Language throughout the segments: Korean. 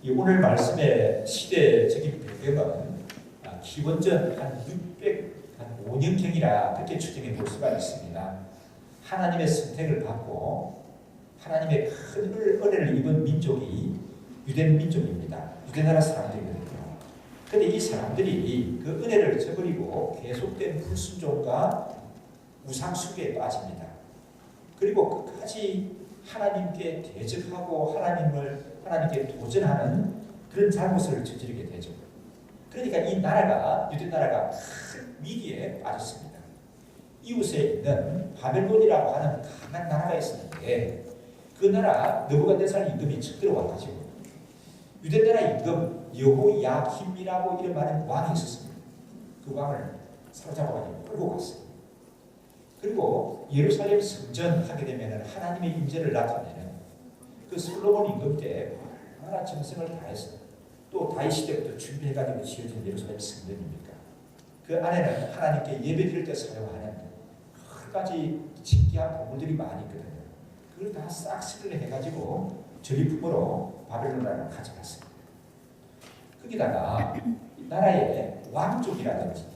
이 오늘 말씀의 시대적인 배경은 기원전 한 605년경이라 그렇게 추정해 볼 수가 있습니다. 하나님의 선택을 받고 하나님의 큰 은혜를 입은 민족이 유대 민족입니다. 유대 나라 사람들이거든요. 그런데 이 사람들이 그 은혜를 저버리고 계속된 불순종과 우상 숭배에 빠집니다. 그리고 끝까지 하나님께 대적하고 하나님께 도전하는 그런 잘못을 저지르게 되죠. 그러니까 이 나라가 유대 나라가 큰 위기에 빠졌습니다. 이웃에 있는 바벨론이라고 하는 강한 나라가 있었는데 그 나라 느부갓네살 임금이 척 들어와가지고 유대 나라 임금 여호야김이라고 이름하는 왕이 있었습니다. 그 왕을 사로잡아가지고 끌고 갔어요. 그리고 예루살렘 성전하게 되면 하나님의 임재를 나타내는 그 솔로몬 임금 때 얼마나 정성을 다해서 또 다윗 때부터 준비해가지고 지어진 예루살렘 성전입니까? 그 안에는 하나님께 예배드릴 때 사용하는 여러 가지 신기한 보물들이 많이 있거든요. 그걸 다 싹 수리해가지고 전리품으로 바벨론 나라를 가져갔습니다. 거기다가 나라의 왕족이라든지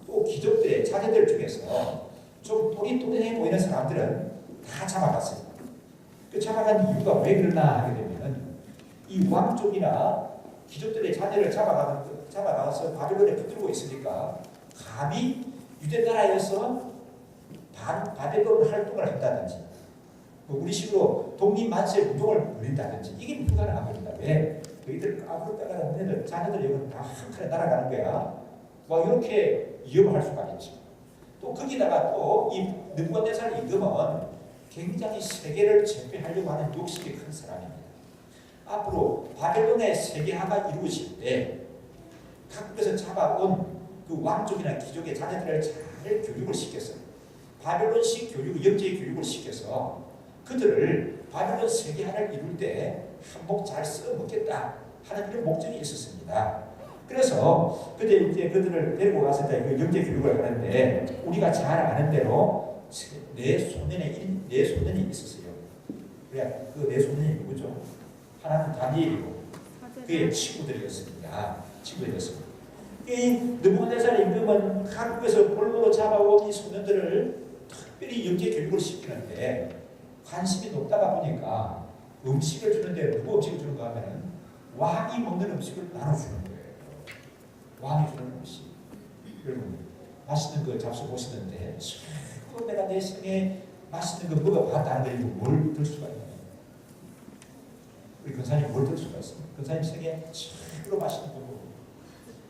또 귀족들의 자제들 중에서 좀 또릿또릿해 보이는 사람들은 다 잡아갔어요. 그 잡아간 이유가 왜 그러나 하게 되면 이 왕족이나 귀족들의 자녀를 잡아가서 바벨론에 붙들고 있으니까 감히 유대 나라에서 바벨론 활동을 한다든지 우리식으로 독립만세 운동을 벌인다든지 이게 불가능한 겁니다. 왜? 너희들 까불다가 자녀들 여기는 다 한 칸에 날아가는 거야. 이렇게 위협할 수가 있지. 또 거기다가 또 이 느부갓네살 임금은 굉장히 세계를 제패하려고 하는 욕심이 큰 사람입니다. 앞으로 바벨론의 세계화가 이루어질 때 각국에서 잡아온 그 왕족이나 귀족의 자녀들을 잘 교육을 시켰어요. 바벨론식 교육, 영재 교육을 시켜서 그들을 바벨론 세계화를 이룰 때 한몫 잘 써먹겠다 하는 그런 목적이 있었습니다. 그래서 그때 이제 그들을 데리고 가서 그 영재 교육을 하는데 우리가 잘 아는 대로 네 소년이 있었어요. 그래, 그 네 소년이 누구죠? 하나는 다니엘이고 그의 친구들이었습니다. 이 느부갓네살 임금은 각국에서 볼모로 잡아온 이 소년들을 특별히 영재 교육을 시키는데 관심이 높다가 보니까 음식을 주는데 누구 음식을 주는가 하면은 왕이 먹는 음식을 나눠주는 거예요. 왕이 주는 음식. 여러분 맛있는 거 잡수 보시는데 내가 내 생에 맛있는 거 먹어봤다는 걸 뭘 들 수가 있나요? 우리 권사님 뭘 들 수가 있습니까? 권사님 생에 최고로 맛있는 거 먹고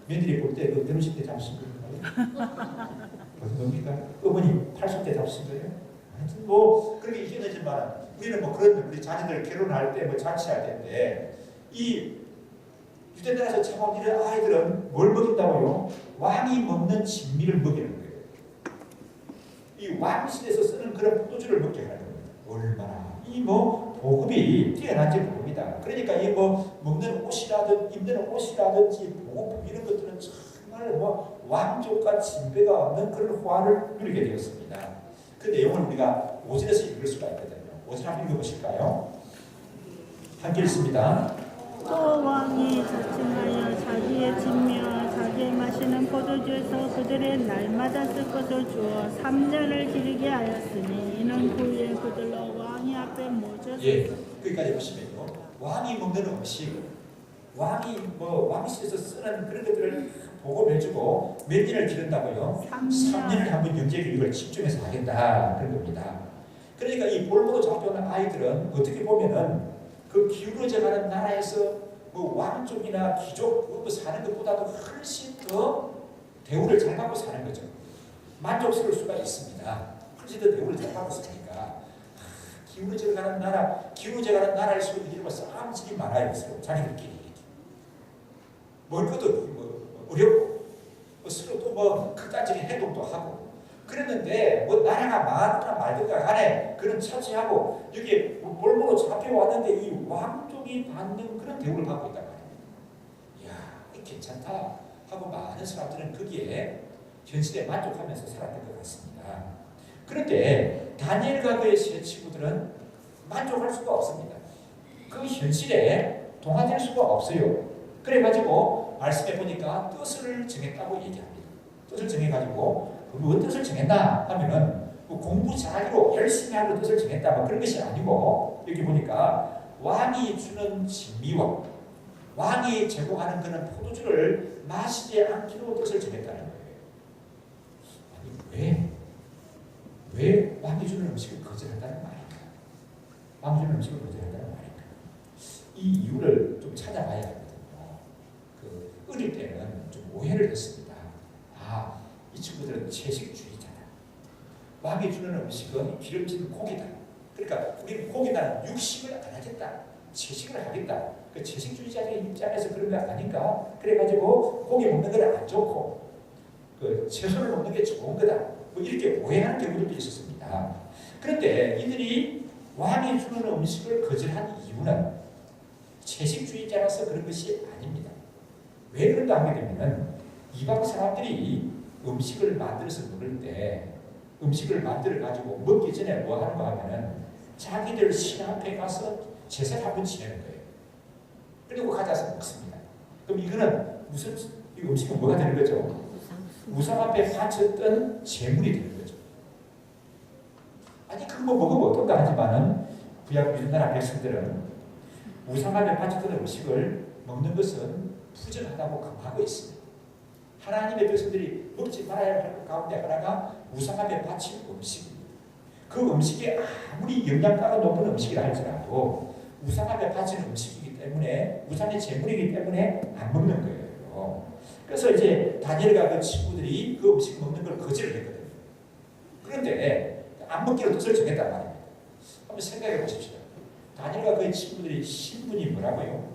며느리 볼 때 그 결혼식 때 잡수신 거예요? 무슨 겁니까? 어머니 80대 잡수신 거예요? 하여튼 그렇게 이겨내지만 우리는 그런 우리 자녀들 결혼할 때 자취할 때인데 이 유대 나라에서 참아온 이런 아이들은 뭘 먹인다고요? 왕이 먹는 진미를 먹이는 거예요. 이 왕실에서 쓰는 그런 포도주를 먹게 하는 겁니다. 얼마나 이 보급이 뛰어난지 모릅니다. 그러니까 이 먹는 옷이라든지 입는 옷이라든지 보급 이런 것들은 정말 왕족과 진배가 없는 그런 호화를 누리게 되었습니다. 그 내용을 우리가 5절에서 읽을 수가 있거든요. 5절 한번 읽어보실까요? 함께 읽습니다. 또 왕이 자칭하여 자기의 진미와 자기의 마시는 포도주에서 그들의 날마다 쓸 것을 주어 3년을 기르게 하였으니 이는 그 후에 그들로 왕이 앞에 모셔서 거기까지 보시면요. 왕이 먹는 음식, 왕실에서 쓰는 그런 것들을 보고해주고 몇 년을 기른다고요? 3년을 한번 영재 교육을 집중해서 하겠다 그런 겁니다. 그러니까 이 볼모로 잡혀오는 아이들은 어떻게 보면은 그 기울어져가는 나라에서 왕족이나 귀족 사는 것보다도 훨씬 더 대우를 잘 받고 사는 거죠. 만족스러울 수가 있습니다. 훨씬 더 대우를 잘 받고 사니까 기울어져가는 나라일수록 이런 싸움질이 많아요. 서로 자기들끼리 먹을 것도 어렵고 서로 또 극단적인 행동도 하고 그랬는데 나라가 망하거나 말든가 간에 그런 차지하고 여기 볼모로 잡혀왔는데 이 왕족이 받는 그런 대우를 받고 있단 말이에요. 이야, 괜찮다 하고 많은 사람들은 거기에 현실에 만족하면서 살았던 것 같습니다. 그런데 다니엘과 그의 세 친구들은 만족할 수가 없습니다. 그 현실에 동화될 수가 없어요. 그래가지고 말씀해 보니까 뜻을 정했다고 얘기합니다. 뜻을 정해가지고 무슨 뜻을 정했나 하면은 공부 잘하기로 열심히 하기로 뜻을 정했다 뭐 그런 것이 아니고 여기 보니까 왕이 주는 진미와 왕이 제공하는 그런 포도주를 마시지 않기로 뜻을 정했다는 거예요. 아니 왜 왕이 주는 음식을 거절한다는 말인가? 왕이 주는 음식을 거절한다는 말인가? 이 이유를 좀 찾아봐야 하거든요. 어릴 때는 좀 오해를 했습니다. 이 친구들은 채식주의자다. 왕이 주는 음식은 기름진 고기다. 그러니까 우리는 고기나 육식을 안 하겠다. 채식을 하겠다. 그 채식주의자의 입장에서 그런 거 아닌가? 그래가지고 고기 먹는 건 안 좋고 그 채소를 먹는 게 좋은 거다. 뭐 이렇게 오해하는 경우도 있었습니다. 그런데 이들이 왕이 주는 음식을 거절한 이유는 채식주의자라서 그런 것이 아닙니다. 왜 그런가 하게 되면 이방 사람들이 음식을 만들어서 먹을 때 음식을 만들어 가지고 먹기 전에 뭐 하는 거 하면은 자기들 신 앞에 가서 제사를 한번 지내는 거예요. 그리고 가져서 먹습니다. 그럼 이거는 무슨 이 음식은 뭐가 되는 거죠? 우상 앞에 바쳤던 제물이 되는 거죠. 아니 그거 먹으면 어떤가 하지만은 구약 믿는 나라 백성들은 우상 앞에 바쳤던 음식을 먹는 것은 부정하다고 강하고 있습니다. 하나님의 백성들이 먹지 말아야 할 것 가운데 하나가 우상 앞에 바친 음식입니다. 그 음식이 아무리 영양가가 높은 음식이라 할지라도 우상 앞에 바친 음식이기 때문에 우상의 제물이기 때문에 안 먹는 거예요. 그래서 이제 다니엘과 그 친구들이 그 음식 먹는 걸 거절을 했거든요. 그런데 안 먹기로 뜻을 정했단 말입니다. 한번 생각해 보십시오. 다니엘과 그 친구들이 신분이 뭐라고요?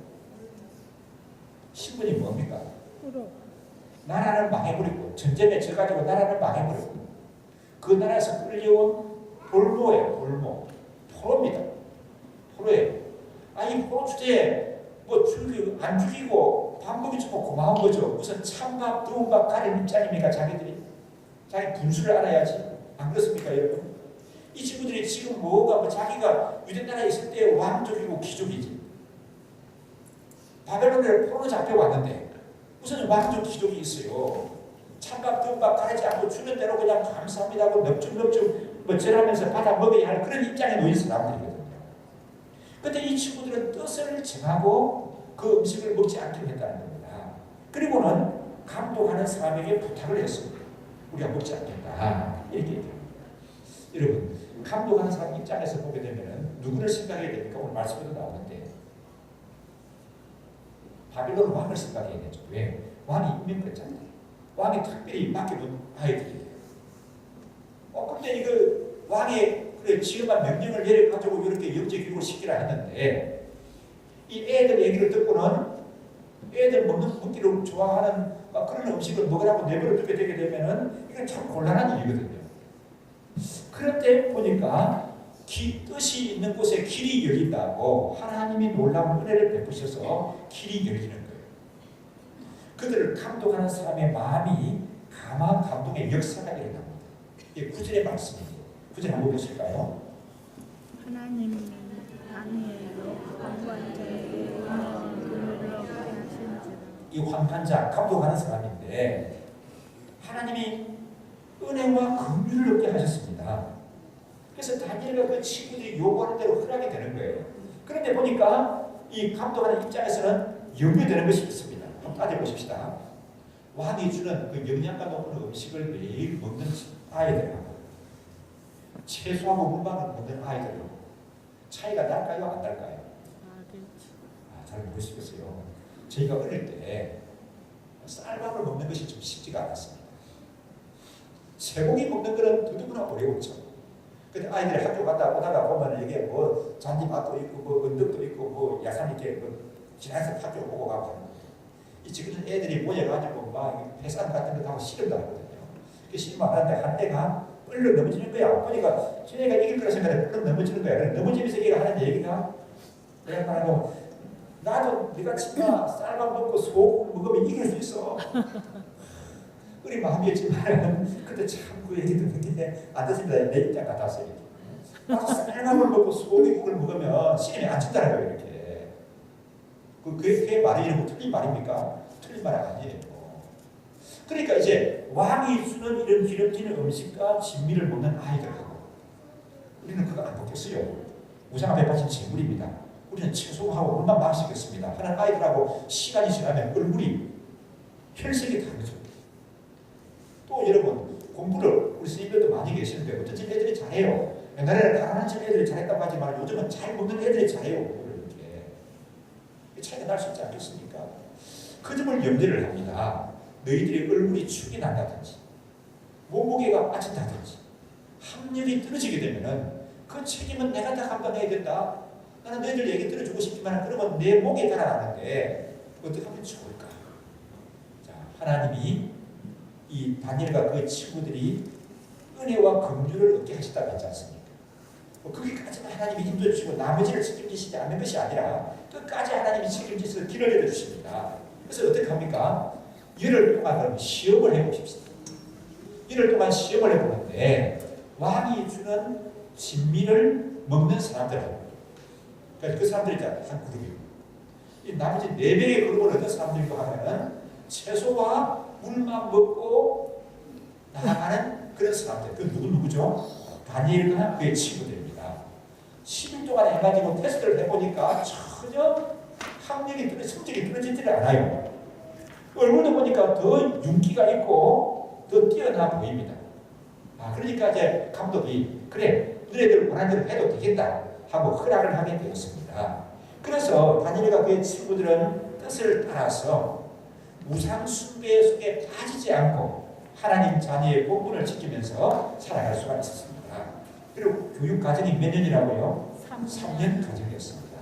신분이 뭡니까? 나라는 망해버리고 전쟁에 져가지고 나라는 망해버리고 그 나라에서 끌려온 볼모예요. 볼모. 포로입니다. 포로예요. 이 포로 주제에 뭐 안 죽이고 밥 먹여주고 고마운 거죠. 무슨 찬밥, 더운 밥 가린 입장입니까? 자기들이. 자기 분수를 알아야지. 안 그렇습니까 여러분? 이 친구들이 지금 뭐가 자기가 유대나라에 있을 때 왕족이고 귀족이지. 바벨론에 포로 잡혀왔는데 무슨 왕족 귀족이 있어요. 찬밥, 더운 밥 가리지 않고 주는 대로 그냥 감사합니다 하고 넙죽넙죽 뭐 절하면서 받아 먹어야 할 그런 입장에 놓인 사람들이거든요. 그런데 이 친구들은 뜻을 정하고 그 음식을 먹지 않기로 했다는 겁니다. 그리고는 감독하는 사람에게 부탁을 했습니다. 우리가 먹지 않겠다. 이렇게 얘기합니다. 여러분, 감독하는 사람 입장에서 보게 되면 누구를 생각해야 됩니까? 오늘 말씀에도 나오는데 바빌론 왕을 생각해야 되죠. 왜? 왕이 임명했잖아요. 왕이 특별히 맡겨둔 아이들이에요. 근데 이거 왕이 그래 지금만 명령을 내려가지고 이렇게 영재교육을 시키라 했는데 이 애들 얘기를 듣고는 애들 먹기를 좋아하는 그런 음식을 먹으라고 내버려 두게 되게 되면은 이건 참 곤란한 일이거든요. 그런데 보니까 뜻이 있는 곳에 길이 열린다고 하나님이 놀라운 은혜를 베푸셔서 길이 열리는 거예요. 그들을 감독하는 사람의 마음이 감한 감동의 역사가 일어납니다. 이게 9절의 말씀이에요. 9절 한번 보실까요? 하나님이 다니엘로 관관자에게 은혜를 얻게 하신지라. 이 관관자, 감독하는 사람인데 하나님이 은혜와 긍휼을 얻게 하셨습니다. 그래서 다니엘과 그 친구들이 요구하는 대로 허락이 되는 거예요. 그런데 보니까 이 감독하는 입장에서는 염려되는 것이 있습니다. 한번 따져보십시다. 왕이 주는 그 영양가 높은 음식을 매일 먹는 아이들하고 채소하고 물만을 먹는 아이들하고 차이가 날까요? 안 날까요? 잘 모르시겠어요. 저희가 어릴 때 쌀밥을 먹는 것이 좀 쉽지가 않았습니다. 쇠고기 먹는 거는 더더구나 어려웠죠. 근데 아이들이 학교 갔다 오다가 보면 이게 뭐 잔디밭도 있고 뭐 언덕도 있고 뭐 야산 이렇게 지나서 학교 보고 가고 이 지금 애들이 모여가지고 막 회산 같은 거 하고 씨름도 하거든요. 그 씨름 하는데 한 애가 얼른 넘어지는 거야. 보니까 쟤네가 이길 거라 생각해 얼른 넘어지는 거야. 넘어지면서 얘가 하는 얘기가 그냥 말하고 나도 네가 치마 쌀밥 먹고 소금 먹으면 이길 수 있어. 우리 마음이었지만 그때 참 그 얘기 듣는 게 안 됐습니다. 내 입장 같았어요. 쌀밥을 먹고 소고기국을 먹으면 씨름이 안 친다는 거예요. 이렇게. 그게 말이 이런 거 틀린 말입니까? 틀린 말 아니에요. 그러니까 이제 왕이 주는 이런 기름지는 음식과 진미를 먹는 아이들하고 우리는 그거 안 먹겠어요. 우상 앞에 바친 제물입니다. 우리는 채소하고 물만 마시겠습니다 하는 아이들하고 시간이 지나면 얼굴이 혈색이 다르죠. 또 여러분 공부를 우리 스님들도 많이 계시는데 어떤 집 애들이 잘해요. 옛날에는 가난한 집 애들이 잘했다고 하지만 요즘은 잘 먹는 애들이 잘해요. 이렇게 차이가 날 수 있지 않겠습니까? 그 점을 염려를 합니다. 너희들의 얼굴이 축이 난다든지 몸무게가 빠진다든지 학력이 떨어지게 되면은 그 책임은 내가 다 감당해야 된다. 나는 너희들 얘기 들어주고 싶지만 그러면 내 목에 달아나는데 어떻게 하면 좋을까? 자, 하나님이 이 다니엘과 그 친구들이 은혜와 긍휼을 얻게 하시다고 했지 않습니까? 거기까지만 하나님이 힘도 주시고 나머지를 책임지시지 않는 것이 아니라 끝까지 하나님이 책임지셔서 길을 열어주십니다. 그래서 어떻게 합니까? 열흘 동안 시험을 해보십시다. 열흘 동안 시험을 해보는데 왕이 주는 진미를 먹는 사람들하고 그러니까 그 사람들이 한 그룹이에요. 이 나머지 4명의 그룹은 어떤 사람들인가 하면은 채소와 물만 먹고 나아가는 그런 사람들. 그 누구죠? 다니엘과 그의 친구들입니다. 10일 동안 해가지고 테스트를 해보니까 전혀 학력이 성적이 떨어지지를 않아요. 얼굴도 보니까 더 윤기가 있고 더 뛰어나 보입니다. 그러니까 이제 감독이 그래 너희들 원하는 대로 해도 되겠다 하고 허락을 하게 되었습니다. 그래서 다니엘과 그의 친구들은 뜻을 따라서 우상 숭배 속에 빠지지 않고 하나님 자녀의 본분을 지키면서 살아갈 수가 있었습니다. 그리고 교육 과정이 몇 년이라고요? 3년 과정이었습니다.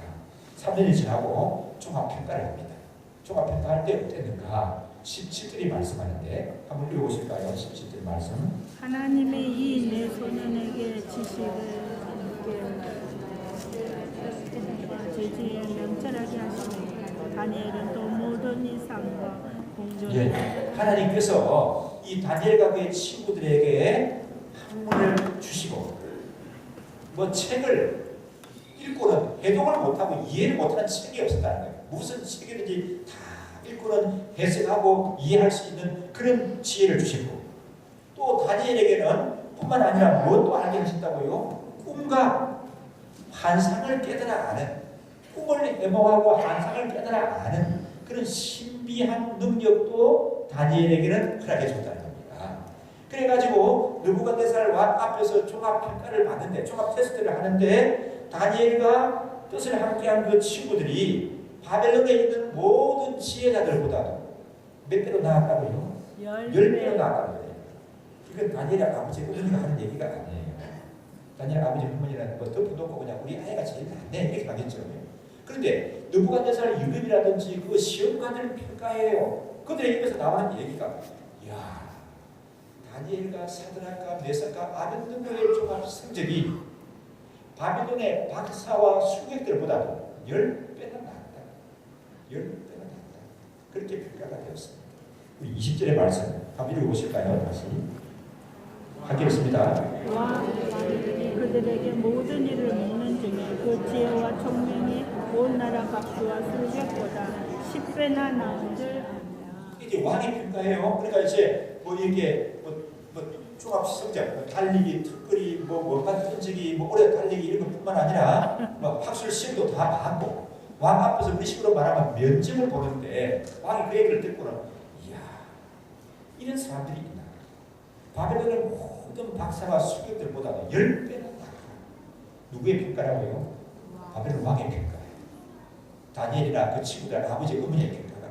3년이 지나고 종합평가를 합니다. 종합평가할 때 어땠는가? 17절이 말씀하는데 한번 읽어보실까요? 17절 말씀. 하나님의 이 내 소년에게 지식을 제지에 명철하게 하시니 다니엘은 또 모든 이상과 공존을 하나님께서 이 다니엘과 그의 친구들에게 학문을 주시고 뭐 책을 읽고는 해동을 못하고 이해를 못하는 책이 없었다는 거예요. 무슨 책이든지 다 읽고는 해석하고 이해할 수 있는 그런 지혜를 주시고 또 다니엘에게는 뿐만 아니라 무엇도 알게 하신다고요? 꿈과 환상을 깨달아 아는 꿈을 해몽하고 환상을 깨달아 아는 그런 신비한 능력도 다니엘에게는 허락해 줬다는 겁니다. 그래가지고 느부갓네살 왕 앞에서 종합평가를 받는데 종합 테스트를 하는데 다니엘과 뜻을 함께한 그 친구들이 바벨론에 있는 모든 지혜자들보다도 몇 배로 나았다고요? 10배로 나았다는 거예요. 이건 다니엘 아버지 어머니가 하는 얘기가 아니에요. 다니엘 아버지 어머니는 뭐 덮어놓고 그냥 우리 아이가 제일 낫네 이렇게 하겠죠. 그런데 느부갓네살 유급이라든지 그 시험관을 평가해요. 그들의 입에서 나오는 얘기가 야 다니엘과 사드락과 메삭과 아벤느고의 종합 성적이 바빌론의 박사와 수객들보다도 10배나 낫다. 10배나 낫다. 그렇게 평가가 되었습니다. 우리 20절의 말씀 한번 읽어보실까요? 다시 하겠습니다. 왕들이 그들에게 모든 일을 먹는 중에 그 지혜와 총명이 온 나라 박수와 술객보다 10배나 나은 줄 아냐. 이게 왕이 평가해요. 그러니까 이제 뭐 이게 뭐 종합 성적, 달리기, 특거리, 뭐 원반 던지기, 뭐 오래 달리기 이런 것뿐만 아니라 뭐 학술 시험도 다 받고 왕 앞에서 우리 식으로 말하면 면접을 보는데 왕이 그 얘기를 듣고는 이야 이런 사람들이 있나? 바벨론의 모든 박사와 수객들보다도 10배나 낫다. 누구의 평가라고요? 바벨론 왕의 평가예요. 다니엘이나 그 친구들 아버지 어머니의 평가가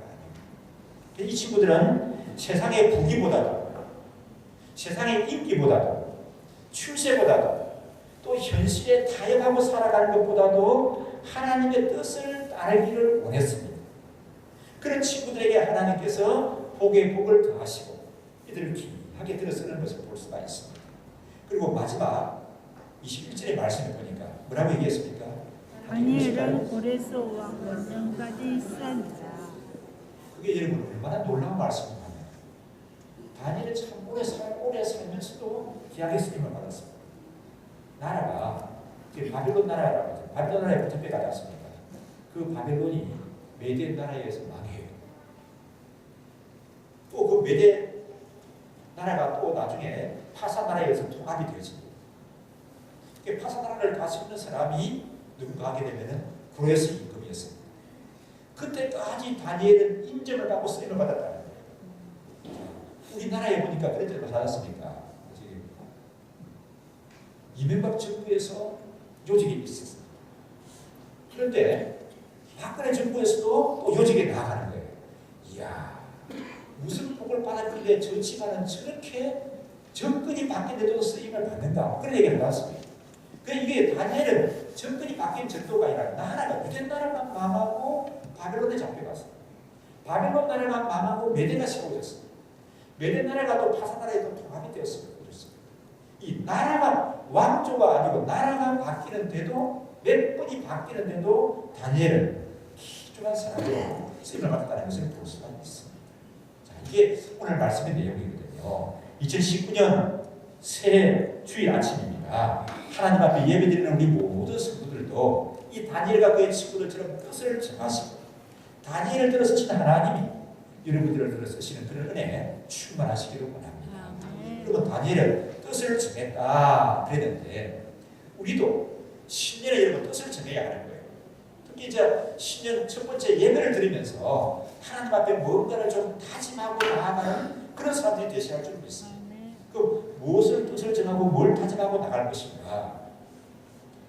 아니에요. 이 친구들은 세상의 부귀보다도 세상의 인기보다도 출세보다도 또 현실에 타협하고 살아가는 것보다도 하나님의 뜻을 따르기를 원했습니다. 그런 친구들에게 하나님께서 복의 복을 더하시고 이들을 귀하게 들어서는 것을 볼 수가 있습니다. 그리고 마지막 21절의 말씀을 보니까 뭐라고 얘기했습니까? 다니엘은 고레스 왕 원년까지 있었느니라. 그게 여러분 얼마나 놀라운 말씀입니까? 다니엘은 참 오래 살면서도 귀하게 쓰임을 받았습니다. 나라가 바빌론 나라라고 하죠. 바빌론 나라에 붙잡혀 가지 않습니까? 그 바빌론이 메대 나라에 의해서 망해요. 또 그 메대 나라가 또 나중에 파사 나라에 의해서 통합이 되어집니다. 파사 나라를 다스리는 사람이 누군가 하게 되면은 그로에스 임금이었습니다. 그때까지 다니엘은 인정을 받고 쓰임을 받았다는 거예요. 우리나라에 보니까 그런 적이 많았습니까? 이명박 정부에서 요직이 있었습니다. 그런데 박근혜 정부에서도 또 요직에 나아가는 거예요. 이야, 무슨 복을 받았길래 저 집안은 저렇게 정권이 바뀌는데도 쓰임을 받는다. 그런 얘기를 나왔습니다. 이게 다니엘은 정권이 바뀐 정도가 아니라 나라가 유대 나라가 망하고 바벨론에 잡혀갔어요. 바벨론 나라가 망하고 메대가 세워졌어요. 메대 나라가 또 파사 나라에도 통합이 되었습니다. 이 나라가 왕조가 아니고 나라가 바뀌는데도 몇 번이 바뀌는데도 다니엘은 기중한 사람으로 쓰임을 받았다는 것을 볼 수가 있습니다. 자, 이게 오늘 말씀의 내용이거든요. 2019년 새 주일 아침입니다. 하나님 앞에 예배드리는 우리 모든 성도들도 이 다니엘과 그의 친구들처럼 뜻을 정하시고 다니엘을 들어 쓰시는 하나님이 여러분들을 들어 쓰시는 그런 은혜에 충만하시기를 원합니다. 그리고 다니엘은 뜻을 정했다 그랬는데 우리도 신년에 여러분 뜻을 정해야 하는 거예요. 특히 이제 신년 첫 번째 예배를 드리면서 하나님 앞에 뭔가를 좀 다짐하고 나아가는 그런 사람들이 되셔야 할 줄 믿습니다. 그 무엇을 뜻을 정하고 뭘 다짐하고 나갈 것인가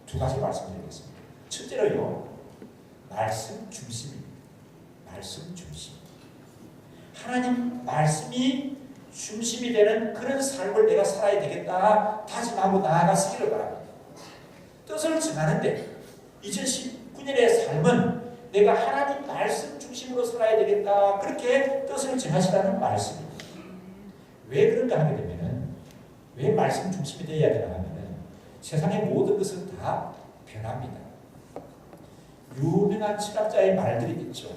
두 가지 말씀드리겠습니다. 첫째로요, 말씀 중심입니다. 말씀 중심. 하나님 말씀이 중심이 되는 그런 삶을 내가 살아야 되겠다 다짐하고 나아가시기를 바랍니다. 뜻을 정하는데 2019년의 삶은 내가 하나님 말씀 중심으로 살아야 되겠다 그렇게 뜻을 정하시라는 말씀입니다. 왜 그런가 하게 되면은 왜 말씀 중심이 되어야 되나 하면은 세상의 모든 것은 다 변합니다. 유명한 철학자의 말들이 있죠.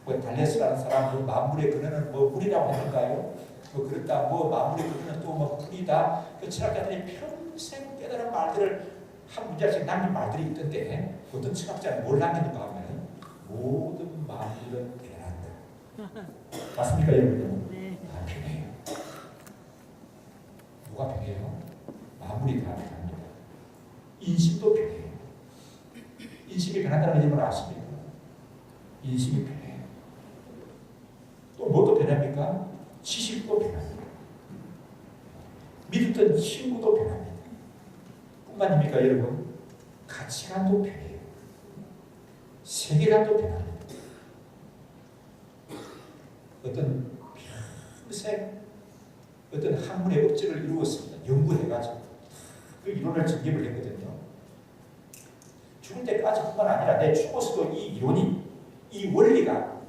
뭐 달레스라는 사람은 만물의 근원은 뭐 물이라고 했는가요? 뭐 그렇다. 뭐 만물의 근원은 또 뭐 불이다. 그 철학자들이 평생 깨달은 말들을 한 문장씩 남긴 말들이 있던데 어떤 철학자는 뭘 남겼는가 하면 모든 만물은 변한다. 맞습니까 여러분? 네. 다 변해요. 누가 변해요? 만물이 다 변합니다. 인심도 변해요. 인심이 변한다는 걸 아십니까? 인심이 변해요. 또 뭐도 변합니까? 지식도 변합니다. 믿었던 친구도 변합니다. 뿐만입니까 여러분? 가치관도 변해요. 세계관도 변합니다. 어떤 평생 어떤 학문의 업적을 이루었습니다. 연구해가지고 그 이론을 정립을 했거든요. 죽을 때까지뿐만 아니라 내 죽어서도 이 이론이 이 원리가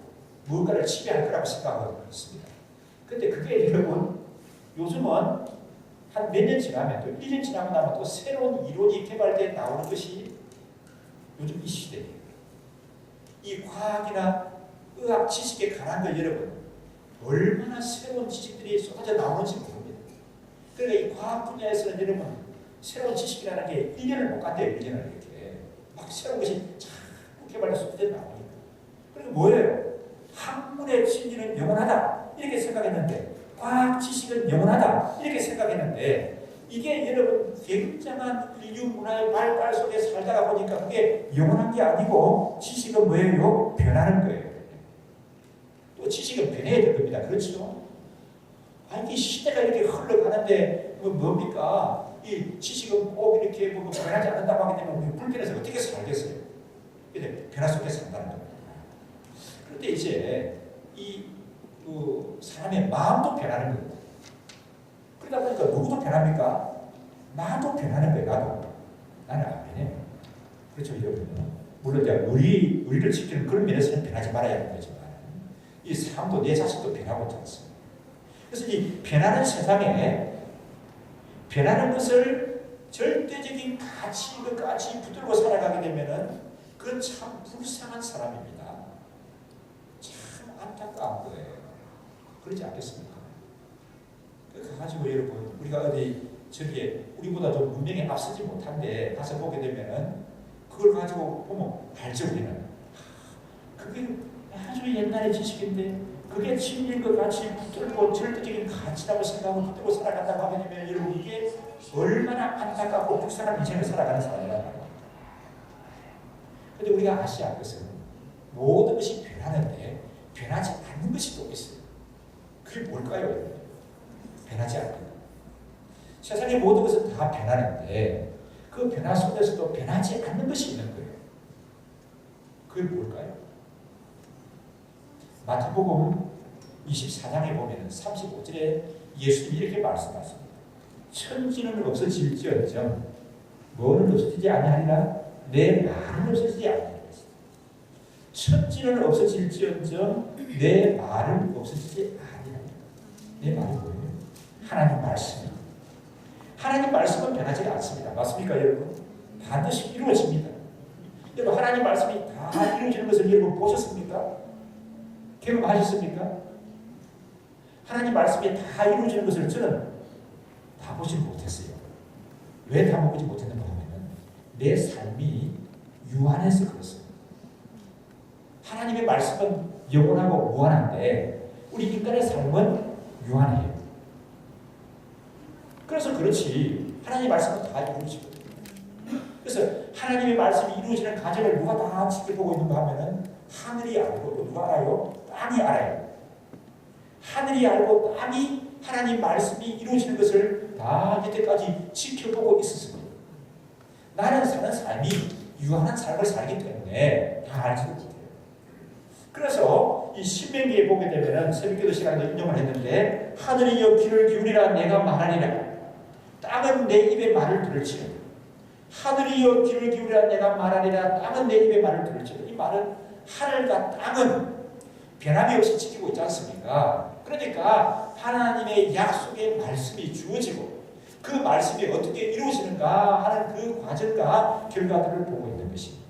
무언가를 지배할 거라고 생각하고 있습니다. 그런데 그게 여러분 요즘은 한 몇 년 지나면 또 1년 지나고 나면 또 새로운 이론이 개발돼 나오는 것이 요즘 이 시대예요. 이 과학이나 의학 지식에 관한 걸 여러분 얼마나 새로운 지식들이 쏟아져 나오는지 모릅니다. 그러니까 이 과학 분야에서는 여러분 새로운 지식이라는 게 1년을 못 간대요. 1년을 이렇게 막 새로운 것이 자꾸 개발돼서 쏟아져 나오니까. 그리고 뭐예요? 학문의 진리는 영원하다 이렇게 생각했는데 과학 지식은 영원하다 이렇게 생각했는데 이게 여러분 굉장한 인류 문화의 발달 속에 살다가 보니까 그게 영원한 게 아니고 지식은 뭐예요? 변하는 거예요. 또 지식은 변해야 될 겁니다. 그렇죠? 아니 시대가 이렇게 흘러가는데 뭡니까? 이 지식은 꼭 이렇게 뭐 변하지 않는다고 하게 되면 우리 불편해서 어떻게 살겠어요? 근데 변화 속에 산다는 겁니다. 그런데 이제 그 사람의 마음도 변하는 겁니다. 그러다 보니까 누구도 변합니까? 나도 변하는 거예요. 나도. 나는 안 변해요. 그렇죠, 여러분. 물론 이제 우리를 지키는 그런 면에서는 변하지 말아야 하는 거지만 이 삶도 내 자신도 변하고 있지 않습니다. 그래서 이 변하는 세상에 변하는 것을 절대적인 가치 붙들고 살아가게 되면은 그건 참 불쌍한 사람입니다. 참 안타까운 거예요. 그러지 않겠습니까? 그거 가지고 여러분 우리가 어디 저기에 우리보다 좀 문명에 앞서지 못한데 가서 보게 되면은 그걸 가지고 보면 알죠 우리는. 그게 아주 옛날의 지식인데 그게 진리인 것 같이 붙들고 절대적인 가치라고 생각하고 붙들고 살아간다고 하면 여러분 이게 얼마나 안타깝고 불쌍한 인생을 살아가는 사람이라고. 그런데 우리가 아셔야 할 것은 모든 것이 변하는데 변하지 않는 것이 또 있어요. 그게 뭘까요? 변하지 않는 것. 세상의 모든 것은 다 변하는데 그 변화 속에서도 변하지 않는 것이 있는 거예요. 그게 뭘까요? 마태복음 24장에 보면 35절에 예수님이 이렇게 말씀하십니다. 천지는 없어질지언정 뭐는 없어지지 아니하리라? 내 말은 없어지지 아니하리라. 천지는 없어질지언정 내 말은 없어지지 아니하리라. 내 말이 뭐예요? 하나님 말씀입니다. 하나님 말씀은 변하지 않습니다. 맞습니까 여러분? 반드시 이루어집니다. 여러분 하나님 말씀이 다 이루어지는 것을 여러분 보셨습니까? 경험하셨습니까? 하나님 말씀이 다 이루어지는 것을 저는 다 보지 못했어요. 왜 다 보지 못했는가 하면 내 삶이 유한해서 그렇습니다. 하나님의 말씀은 영원하고 무한한데 우리 인간의 삶은 유한해요. 그래서 그렇지 하나님의 말씀은 다 이루어지거든요. 그래서 하나님의 말씀이 이루어지는 과정을 누가 다 지켜보고 있는가 하면은 하늘이 알고 또 누가 알아요? 땅이 알아요. 하늘이 알고 땅이 하나님 말씀이 이루어지는 것을 다 이때까지 지켜보고 있었습니다. 나는 사는 삶이 유한한 삶을 살기 때문에 다 알지도 못해요. 그래서 이 신명기에 보게 되면은 새벽기도 시간에도 인용을 했는데 하늘이여 귀를 기울이라 내가 말하리라. 땅은 내 입의 말을 들을지어다. 하늘이여 귀를 기울이라 내가 말하리라. 땅은 내 입의 말을 들을지어다. 이 말은 하늘과 땅은 변함이 없이 지키고 있지 않습니까? 그러니까 하나님의 약속의 말씀이 주어지고 그 말씀이 어떻게 이루어지는가 하는 그 과정과 결과들을 보고 있는 것입니다.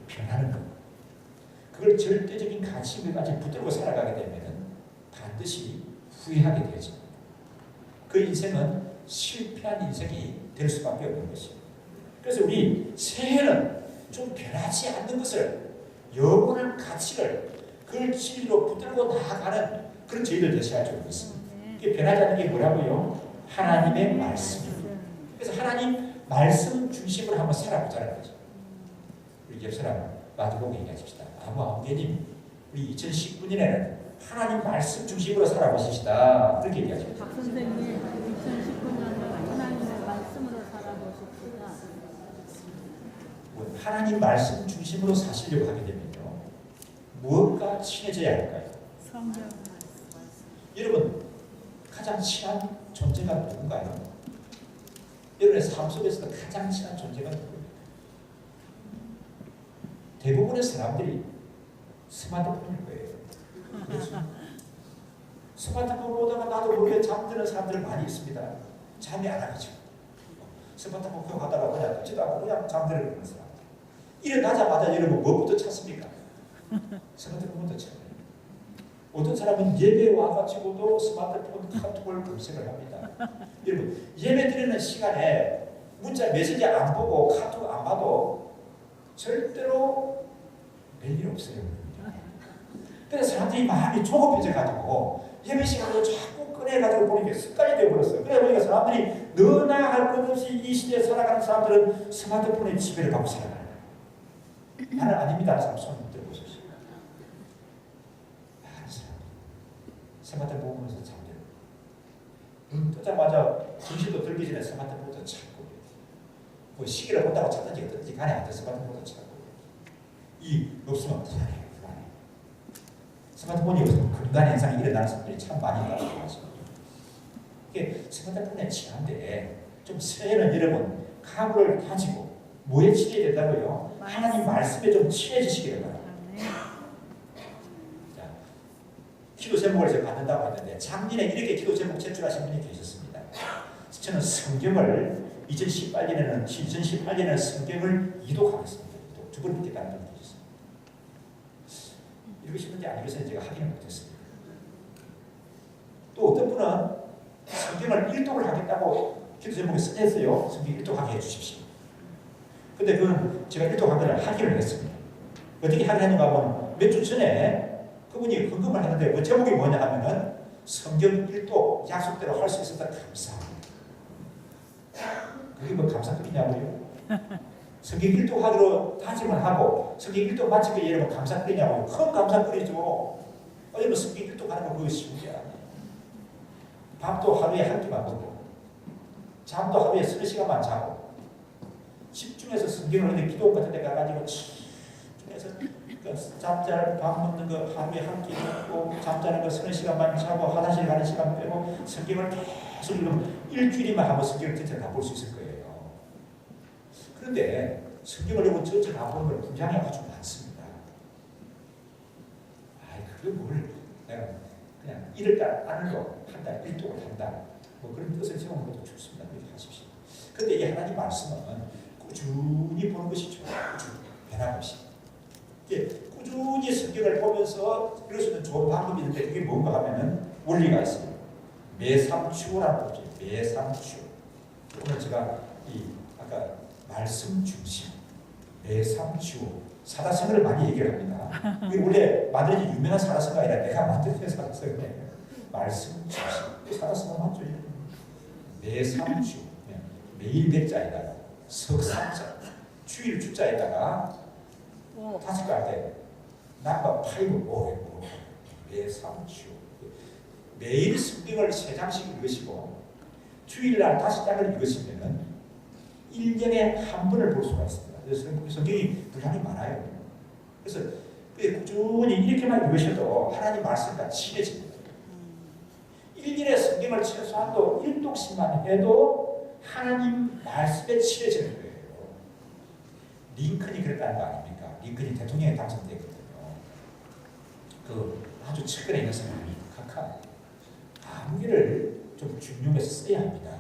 변하는 것. 그걸 절대적인 가치까지 붙들고 살아가게 되면 반드시 후회하게 되어집니다. 그 인생은 실패한 인생이 될 수밖에 없는 것입니다. 그래서 우리 새해는 좀 변하지 않는 것을 영원한 가치를 그걸 진리로 붙들고 나아가는 그런 저희들 되셔야 좀 있습니다. 이게 변하지 않는 게 뭐라고요? 하나님의 말씀입니다. 그래서 하나님 말씀 중심으로 한번 살아보자는 거죠. 우리 옆 사람 마주보고 얘기하십시다. 아버님 우리 2019년에는 하나님 말씀 중심으로 살아보십시다. 그렇게 얘기하십니다. 박 선생님 2019년은 하나님의 말씀으로 살아보십시다. 하나님 말씀 중심으로 사시려고 하게 되면요. 무엇과 친해져야 할까요? 성경 말씀. 여러분 가장 친한 존재가 누군가요? 여러분의 삶 속에서 가장 친한 존재가 누구입니까? 대부분의 사람들이 스마트폰일 거예요. 그렇죠? 스마트폰 보다가 나도 모르게 잠드는 사람들 많이 있습니다. 잠이 안 와가지고 스마트폰 켜고 하다가 그냥 듣지도 않고 그냥 잠드는 그런 사람. 일어나자마자 여러분 뭐부터 찾습니까? 스마트폰부터 찾아요. 어떤 사람은 예배 와가지고도 스마트폰 카톡을 검색을 합니다. 여러분 예배 드리는 시간에 문자 메시지 안 보고 카톡 안 봐도 절대로 별일 없어요. 그래서 사람들이 마음이 조급해져가지고 예배 시간으로 자꾸 꺼내가지고 보는 게 습관이 되어버렸어요. 그래 보니까 사람들이 너나 할 것 없이 이 시대에 살아가는 사람들은 스마트폰에 지배를 받고 살아가는 거예요. 나는 아닙니다. 사람 손 들어보십시오. 스마트폰 보면서 잠들고 눈 뜨자마자 정신도 들기 전에 스마트폰부터 찾고 뭐 시계를 본다고 찾든지 어떤지 간에 안 돼 스마트폰부터 찾고 이 없으면 불안해요. 스마트폰이 없으면 금단 현상이 일어나는 사람들이 참 많이 있다고 하십니다. 이게 스마트폰에 취한데 좀 새해는 여러분 각오를 가지고 뭐에 취해야 된다고요? 하나님 말씀에 좀 취해지시기를 바랍니다. 기도 제목을 제가 받는다고 했는데 작년에 이렇게 기도 제목 제출하신 분이 계셨습니다. 저는 성경을 2018년에는 성경을 이독하겠습니다. 두 번 읽겠다는 분이 계셨습니다. 읽으시는지 안 읽으시는지 제가 확인을 못했습니다. 또 어떤 분은 성경을 일독을 하겠다고 기도 제목에 써냈어요. 성경 일독하게 해주십시오. 근데 그건 제가 일독한 걸 확인을 했습니다. 어떻게 확인했는가 하면 몇 주 전에 그분이 헌금을 했는데 그 제목이 뭐냐 하면은 성경 일독 약속대로 할 수 있어서 감사합니다. 그게 뭐 감사드리냐고요? 성경 일독하기로 다짐을 하고 성경 일독 마치고 이러면 감사드리냐고요? 큰 감사드리죠. 어제는 성경 일독하는 거 그거 쉬운 게 아니에요. 밥도 하루에 한 끼만 먹고 잠도 하루에 3시간만 자고 집중해서 성경을 하는데 기도 같은 데 가가지고 집중해서 잠잘 밥 먹는 거 하루에 한 끼 먹고 잠자는 거 3시간만 자고 화장실 가는 시간 빼고 성경을 계속 읽으면 일주일이만 하면 성경을 전체 다 볼 수 있을 거예요. 그런데 성경을 읽고 전체 다 보는 걸 분량이 아주 많습니다. 아이 그게 뭘 내가 그냥 1월달 하는 거 한 달 1독을 한다 뭐 그런 뜻을 세우는 것도 좋습니다. 그렇게 하십시오. 근데 이 하나님 말씀은 꾸준히 보는 것이 좋아요. 꾸준히 변함없이. 꾸준히 성경을 보면서 이럴 수 있는 좋은 방법이 있는데 그게 뭔가 하면은 원리가 있어요. 매삼추라는 거죠. 매삼추. 오늘 제가 아까 말씀 중심, 매삼추 사다성어를 많이 얘기를 합니다. 이게 원래 만들어진 유명한 사다성어가 아니라 내가 만든 사다성어예요. 말씀 중심. 사다성어 맞죠? 매삼추. 매일 백자에다가 석삼자 주일 주자에다가 다섯 가지 남바 파이브 오고 매삼추 매일 성경을 3장씩 읽으시고 주일날 5장을 읽으시면은 1년에 한 번을 볼 수가 있습니다. 그래서 성경이 분량이 많아요. 그래서 꾸준히 이렇게만 읽으셔도 하나님 말씀과 친해집니다. 1년에 성경을 최소한도 1독씩만 해도 하나님 말씀에 친해지는 거예요. 링컨이 그랬다는 거 아닙니까? 링컨이 대통령에 당선되거든요. 그 아주 최근에 있는 사람이 각하 암기를 좀 중용해서 써야 합니다.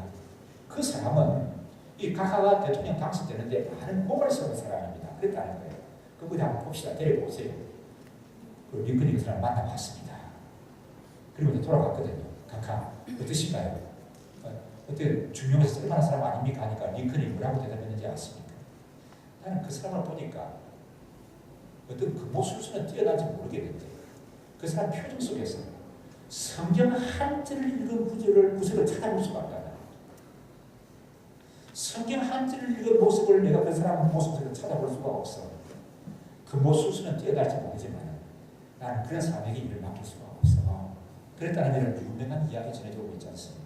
그 사람은 이 각하가 대통령 당선되는데 많은 공을 쓰는 사람입니다. 그랬다는 거예요. 그분이 한번 봅시다. 데려보세요. 그 링컨이 그 사람 만나봤습니다. 그리고 돌아갔거든요. 각하 어떠신가요? 어떻게 중용해서 쓸만한 사람 아닙니까? 하니까 링컨이 뭐라고 대답했는지 아십니까? 나는 그 사람을 보니까 어떤 그 모술수는 뛰어난지 모르겠는데 그 사람 표정 속에서 성경 한 절을 읽은 구절을 찾아볼 수가 없다. 성경 한 절을 읽은 모습을 내가 그 사람 모습을 찾아볼 수가 없어. 그 모술수는 뛰어날지 모르지만 나는 그런 사람에게 일을 맡길 수가 없어. 그랬다는 이런 유명한 이야기 전해지고 있지 않습니까?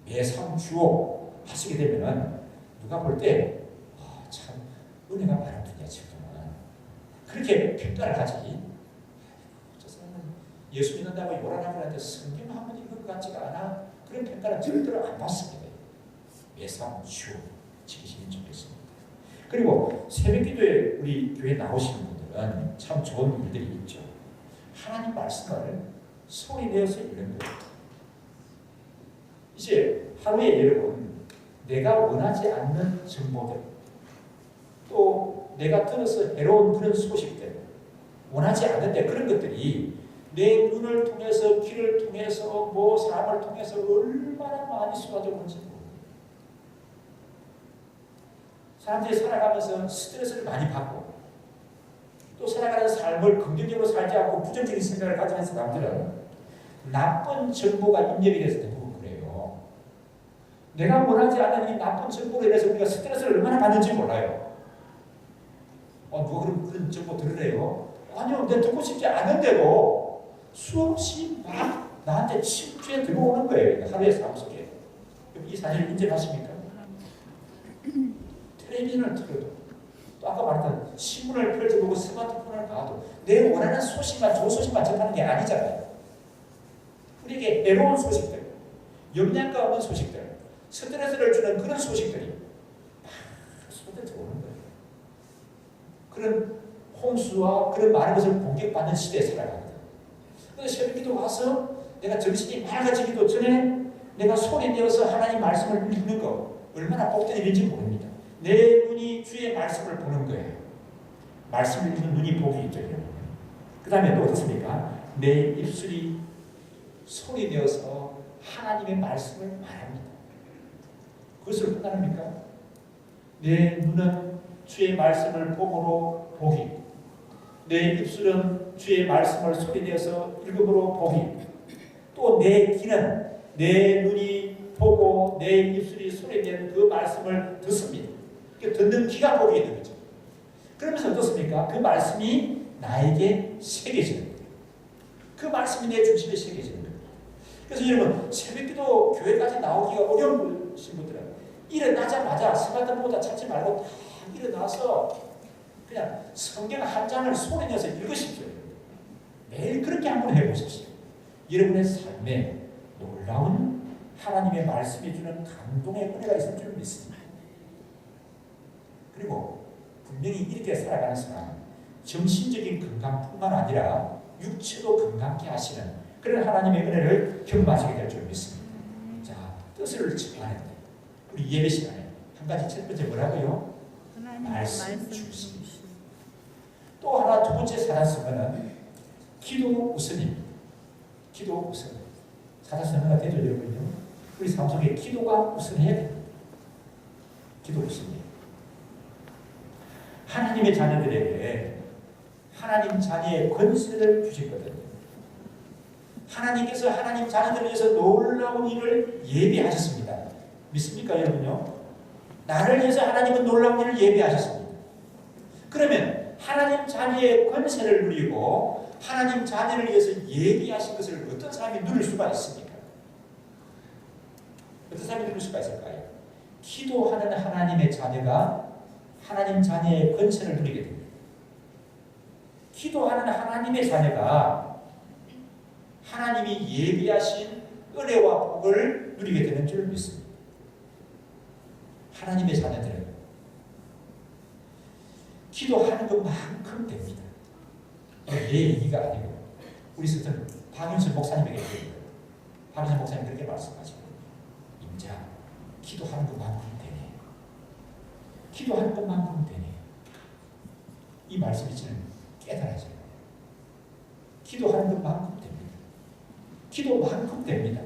매삼주오 하시게 되면은 누가 볼 때 참 은혜가 많은 분이야 지금은 그렇게 평가를 하지. 저 사람은 예수 믿는다고 요란하게 하는데 성경 한 번 읽은 것 같지가 않아. 그런 평가는 절대로 안 받습니다. 매삼주 지키시면 좋겠습니다. 그리고 새벽기도에 우리 교회 나오시는 분들은 참 좋은 일들이 있죠. 하나님 말씀을 소리 내어서 읽는 거예요. 이제 하루에 여러분 내가 원하지 않는 정보들 또 내가 들어서 해로운 그런 소식들 원하지 않는데 그런 것들이 내 눈을 통해서 귀를 통해서 뭐 사람을 통해서 얼마나 많이 쏟아져 오는지 모릅니다. 사람들이 살아가면서 스트레스를 많이 받고 또 살아가는 삶을 긍정적으로 살지 않고 부정적인 생각을 가지는 사람들은 나쁜 정보가 입력이 돼서 대부분 그래요. 내가 원하지 않는 이 나쁜 정보에 대해서 우리가 스트레스를 얼마나 받는지 몰라요. 누가 그런 정보 들으래요? 아니요, 내가 듣고 싶지 않은데도 수없이 막 나한테 침투에 들어오는 거예요. 하루의 삶 속에. 이 사실 인정하십니까? 텔레비전을 틀어도 또 아까 말했던 신문을 펼쳐보고 스마트폰을 봐도 내 원하는 소식만 좋은 소식만 접하는 게 아니잖아요. 우리에게 애로운 소식들, 영양가 없는 소식들, 스트레스를 주는 그런 소식들이 막 쏟아 들어오는 거예요. 그런 홍수와 그런 많은 것을 공격받는 시대에 살아가거든요. 그래서 새벽기도 와서 내가 정신이 맑아지기도 전에 내가 소리 내어서 하나님 말씀을 읽는 거 얼마나 복된 일인지 모릅니다. 내 눈이 주의 말씀을 보는 거예요. 말씀을 읽는 눈이 복이 있죠. 그 다음에 또 어떻습니까? 내 입술이 소리 내어서 하나님의 말씀을 말합니다. 그것을 끝납니까? 내 눈은 주의 말씀을 보므로 복이 내 입술은 주의 말씀을 소리내어서 읽음으로 보기. 또 내 귀는 내 눈이 보고 내 입술이 소리내는 그 말씀을 듣습니다. 듣는 귀가 보게 되는 거죠. 그러면서 어떻습니까? 그 말씀이 나에게 새겨지는 거예요. 그 말씀이 내 중심에 새겨지는 거예요. 그래서 여러분 새벽기도 교회까지 나오기가 어려우신 분들은 일어나자마자 스마트폰보다 찾지 말고 다 일어나서 그냥 성경 한 장을 소리내서 읽으십시오. 매일 그렇게 한번 해보십시오. 여러분의 삶에 놀라운 하나님의 말씀이 주는 감동의 은혜가 있을 줄 믿습니다. 그리고 분명히 이렇게 살아가는 사람은 정신적인 건강뿐만 아니라 육체도 건강케 하시는 그런 하나님의 은혜를 경험하시게 될 줄 믿습니다. 자, 뜻을 정하는데 우리 예배 시간에 한 가지 첫 번째 뭐라고요? 말씀 중심. 또 하나 두 번째 사단성어는 기도 우선입니다. 기도 우선. 사단성어가 되죠, 여러분요? 우리 삶 속에 기도가 우선해야 됩니다. 기도 우선이에요. 하나님의 자녀들에게 하나님 자녀의 권세를 주셨거든요. 하나님께서 하나님 자녀들을 위해서 놀라운 일을 예비하셨습니다. 믿습니까, 여러분요? 나를 위해서 하나님은 놀라운 일을 예비하셨습니다. 그러면 하나님 자녀의 권세를 누리고 하나님 자녀를 위해서 예비하신 것을 어떤 사람이 누릴 수가 있습니까? 어떤 사람이 누릴 수가 있을까요? 기도하는 하나님의 자녀가 하나님 자녀의 권세를 누리게 됩니다. 기도하는 하나님의 자녀가 하나님이 예비하신 은혜와 복을 누리게 되는 줄 믿습니다. 하나님의 자녀들은 기도하는 것만큼 됩니다. 내 얘기가 아니고 우리 스승 박윤선 목사님에게 얘기해요. 박윤선 목사님 그렇게 말씀하시고 임자 기도하는 것만큼 되네. 기도하는 것만큼 되네. 이 말씀이 저는 깨달아져요. 기도하는 것만큼 됩니다. 기도만큼 됩니다.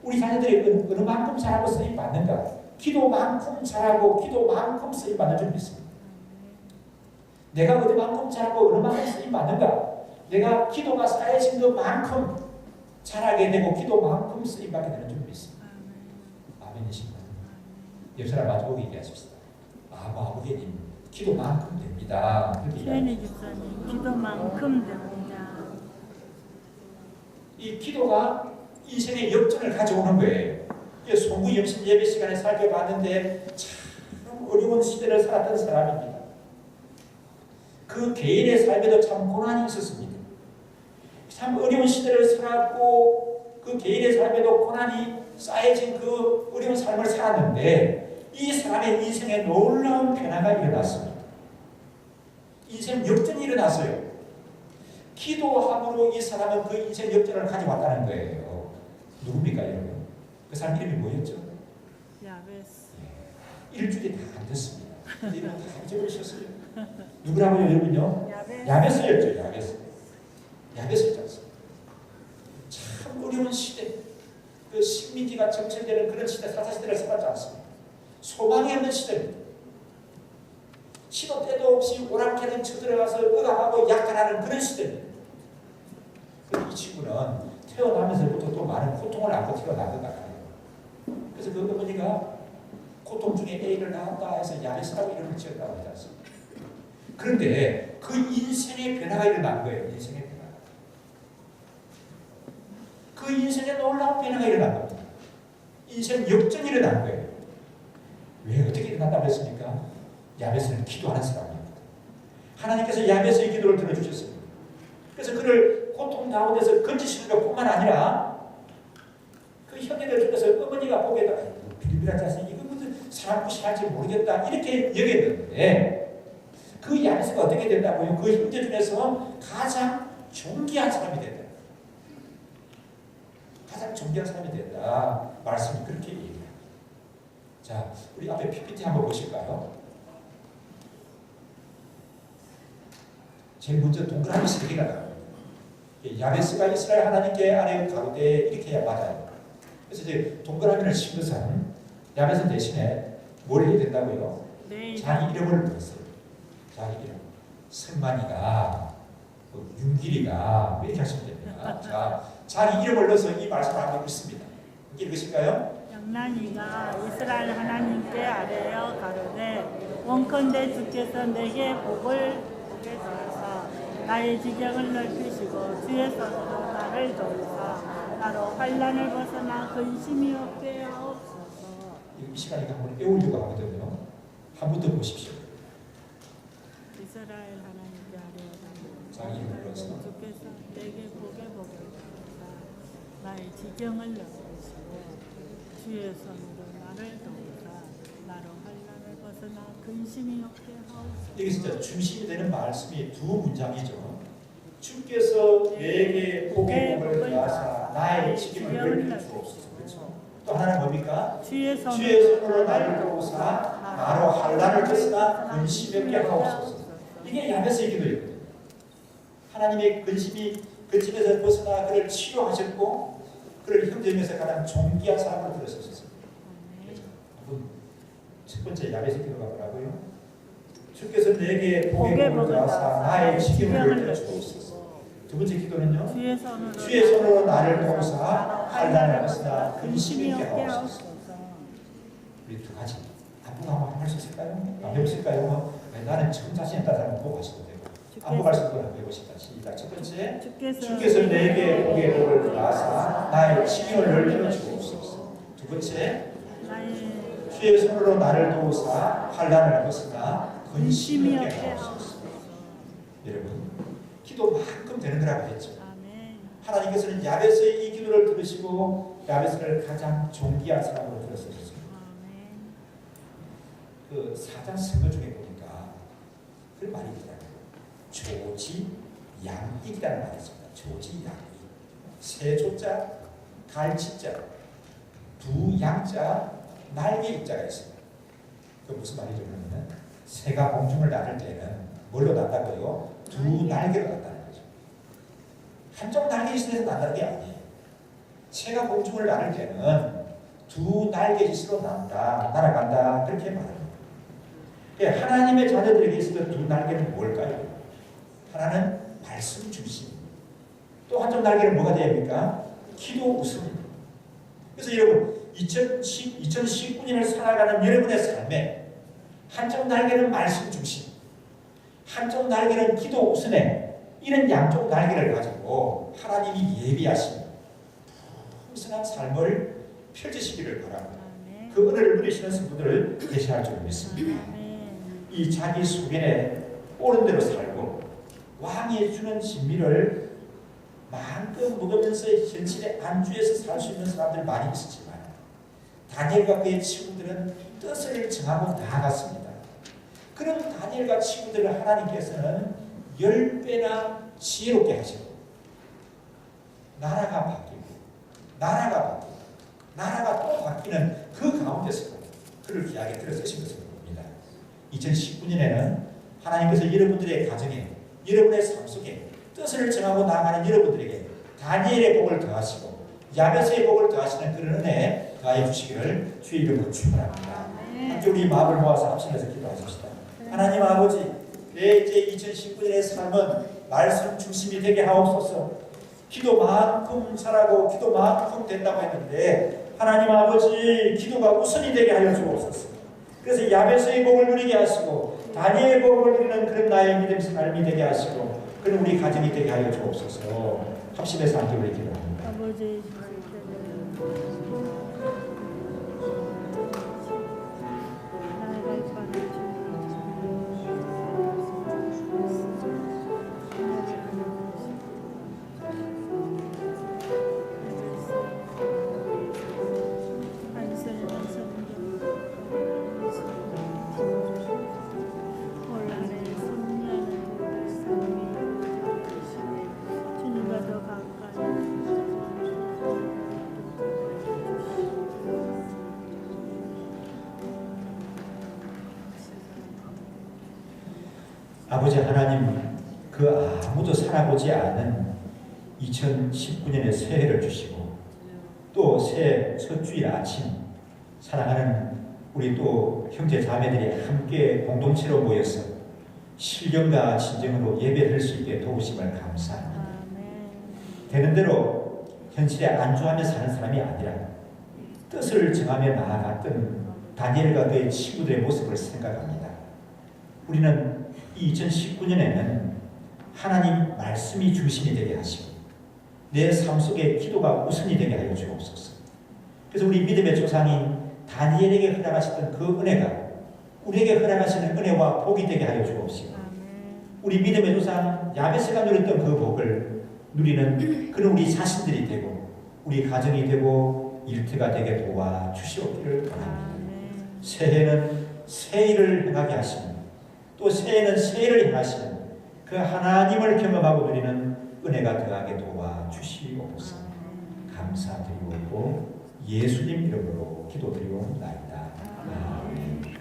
우리 자녀들이 어느 만큼 잘하고 쓰임 받는가? 기도만큼 잘하고 기도만큼 쓰임 받는 줄 믿습니다. 내가 어디만큼 잘하고 어느 만큼 쓰임 받는가? 내가 기도가 쌓여진 것만큼 잘하게 되고 기도만큼 쓰임 받게 되는 줄 믿습니다. 아멘이십니까? 옆 사람 마주보고 얘기하십시다. 아버님 기도만큼 됩니다. 최은희 집사님 기도만큼 됩니다. 이 기도가 인생의 역전을 가져오는 거예요. 송구 염신 예배 시간에 살펴봤는데 참 어려운 시대를 살았던 사람입니다. 그 개인의 삶에도 참 고난이 있었습니다. 참 어려운 시대를 살았고 그 개인의 삶에도 고난이 쌓여진 그 어려운 삶을 살았는데 이 사람의 인생에 놀라운 변화가 일어났습니다. 인생 역전이 일어났어요. 기도함으로 이 사람은 그 인생 역전을 가져왔다는 거예요. 누굽니까 여러분? 그 사람 이름이 뭐였죠? 야베스. 일주일이 다 안 됐습니다. 이름 다 잊어버리셨어요. 누구라고요 여러분요? 야베스. 야베스였죠. 야베스였지 않습니까? 참 어려운 시대, 그 식민지가 정착되는 그런 시대, 사사시대를 살았지 않습니까? 소망이 없는 시대입니다. 시도 때도 없이 오랑캐는 쳐들어가서 억압하고 약탈하는 그런 시대입니다. 이 친구는 태어나면서부터 또 많은 고통을 안고 태어난 것 같아요. 그래서 그 어머니가 고통 중에 애를 낳았다 해서 야베스라고 이름을 지었다고 하지 않습니까? 그런데 그 인생의 변화가 일어난 거예요. 인생의 변화. 그 인생에 놀라운 변화가 일어난 겁니다. 인생 역전이 일어난 거예요. 왜 어떻게 일어났다고 했습니까? 야베스는 기도하는 사람입니다. 하나님께서 야베스의 기도를 들어주셨습니다. 그래서 그를 고통 가운데서 건지시는 것뿐만 아니라 그 형제들 중에서 어머니가 보기에도 빌빌하지 않습니까? 이거 무슨 사람 무시할지 모르겠다 이렇게 여겼는데 그 야베스가 어떻게 됐다고요? 그 형제 중에서 가장 존귀한 사람이 됐다. 가장 존귀한 사람이 됐다. 말씀이 그렇게 얘기해요. 자, 우리 앞에 PPT 한번 보실까요? 제일 먼저 동그라미 3개가 나와요. 야베스가 이스라엘 하나님께 아뢰 가로되 이렇게 해야 맞아요. 그래서 이제 동그라미를 친 것은 야베스 대신에 뭘 해야 된다고요? 네. 자기 이름을 넣었어요. 자기 이름. 승만이가, 윤길이가 이렇게 하시면 됩니다. 자, 자기 이름을 넣어서 이 말씀을 하고 있습니다. 이게 무엇일까요? 영란이가 이스라엘 하나님께 아뢰어 가로되 원컨대 주께서 내게 복을 보게 주셔서 나의 지경을 넓히시고 주의 손으로 나를 도우사 나로 환난을 벗어나 근심이 없게 하옵소서. 이 시간에 한번 외우려고 하거든요. 한 번 더 보십시오. 이스라엘 하나님께 아뢰어 가로되 자기 이름을 넣어서 주께서 내게 복의 복을 주셔서 나의 지경을 넓히시고 주의 손으로 나를 도우사 나로 환난을 벗어나 근심이 없게 하옵소서. 여기 진짜 중심이 되는 말씀이 두 문장이죠. 주께서 내게 복의 복을 주사 나의 지경을 넓혀 주옵소서. 그렇죠. 또 하나는 뭡니까? 주의 손으로 나를 도우사 나로 환난을 벗어나 근심이 없게 하옵소서. 이게 야베스의 기도였거든요. 하나님의 근심에서 벗어나 그를 치료하셨고 그를 형제에서 가장 존귀한 사람으로 들으셨습니다. 첫 번째 야베스 기도가 뭐라고요? 주께서 내게 복의 복을 주사 나의 지경을 넓혀 주옵소서. 두 번째 기도는요? 주의 손으로 나를 도우사 환난을 벗어나 근심이 있게 하옵소서. 우리 두 가지 안보고 한번 할 수 있을까요? 안 해보실까요? 나는 저 자신에 따라 보고 하셔도 되고 안보갈 수도 한번 해보실까요? 시작. 첫 번째 주께서 내게 복의 복을 주사 나의 지경을 넓혀 주옵소서. 두 번째 주의 손으로 나를 도우사 환난을 벗어나 근심이 없게 하옵소서. 여러분 기도만큼 되는 거라고 했죠. 하나님께서는 야베스의 이 기도를 들으시고 야베스를 가장 존귀한 사람으로 들으셨습니다. 그 사장 선거 중에 보니까 그 말이 있더라고요. 조지양익이라는 말이 있습니다. 조지양익. 세 조자, 갈치자, 두 양자, 날개 입자가 있습니다. 그 무슨 말이죠? 그러면 새가 공중을 나를 때는 뭘로 난다고요? 두 날개로 난다는 거죠. 한쪽 날개 짓에서 난다는 게 아니에요. 새가 공중을 나를 때는 두 날개 짓으로 난다, 날아간다 그렇게 말합니다. 하나님의 자녀들에게 있었던 두 날개는 뭘까요? 하나는 말씀 중심, 또 한쪽 날개는 뭐가 되어야 합니까? 기도 웃음입니다. 그래서 여러분 2019년을 살아가는 여러분의 삶에 한쪽 날개는 말씀 중심, 한쪽 날개는 기도 웃음에 이런 양쪽 날개를 가지고 하나님이 예비하신 풍성한 삶을 펼치시기를 바랍니다. 그 은혜를 누리시는 성도들을 계시할 줄 믿습니다. 이 자기 소견에 옳은 대로 살고 왕이 주는 진미를 마음껏 먹으면서 현실의 안주에서 살 수 있는 사람들 많이 있었지만 다니엘과 그의 친구들은 뜻을 정하고 나아갔습니다. 그런 다니엘과 친구들을 하나님께서는 10배나 지혜롭게 하시고 나라가 바뀌고 나라가 또 바뀌는 그 가운데서 그를 귀하게 들어 쓰신 것을 봅니다. 2019년에는 하나님께서 여러분들의 가정에 여러분의 삶 속에 뜻을 정하고 나아가는 여러분들에게 다니엘의 복을 더하시고 야베스의 복을 더하시는 그런 은혜 더하여 주시기를 주의 이름으로 축원합니다. 함께 우리 마음을 모아서 합심해서 기도하십시다. 하나님 아버지, 내 이제 2019년의 삶은 말씀 중심이 되게 하옵소서. 기도만큼 잘하고 기도만큼 된다고 했는데 하나님 아버지 기도가 우선이 되게 하여 주옵소서. 그래서 야베스의 복을 누리게 하시고 다니엘의 복을 누리는 그런 나의 믿음 삶이 되게 하시고 그런 우리 가정이 되게 하여 주옵소서. 합심해서 함께 우리 기도합니다. 아버지 아버지 하나님, 그 아무도 살아보지 않은 2019년의 새해를 주시고 또 새 첫 주일 아침 사랑하는 우리 또 형제 자매들이 함께 공동체로 모여서 신령과 진정으로 예배를 할 수 있게 도우심을 감사합니다. 아멘. 되는 대로 현실에 안주하며 사는 사람이 아니라 뜻을 정하며 나아갔던 다니엘과 그의 친구들의 모습을 생각합니다. 우리는 2019년에는 하나님 말씀이 중심이 되게 하시고 내 삶 속에 기도가 우선이 되게 하여 주옵소서. 그래서 우리 믿음의 조상인 다니엘에게 허락하셨던 그 은혜가 우리에게 허락하시는 은혜와 복이 되게 하여 주옵시고, 우리 믿음의 조상 야베스가 누렸던 그 복을 누리는 그런 우리 자신들이 되고 우리 가정이 되고 일터가 되게 도와주시옵기를 바랍니다. 새해는 새 일을 행하게 하시고 또 새해는 새 일을 행하시는 그 하나님을 경험하고 누리는 은혜가 더하게 도와주시옵소서. 감사드리고 예수님 이름으로 기도드리옵나이다. 아멘.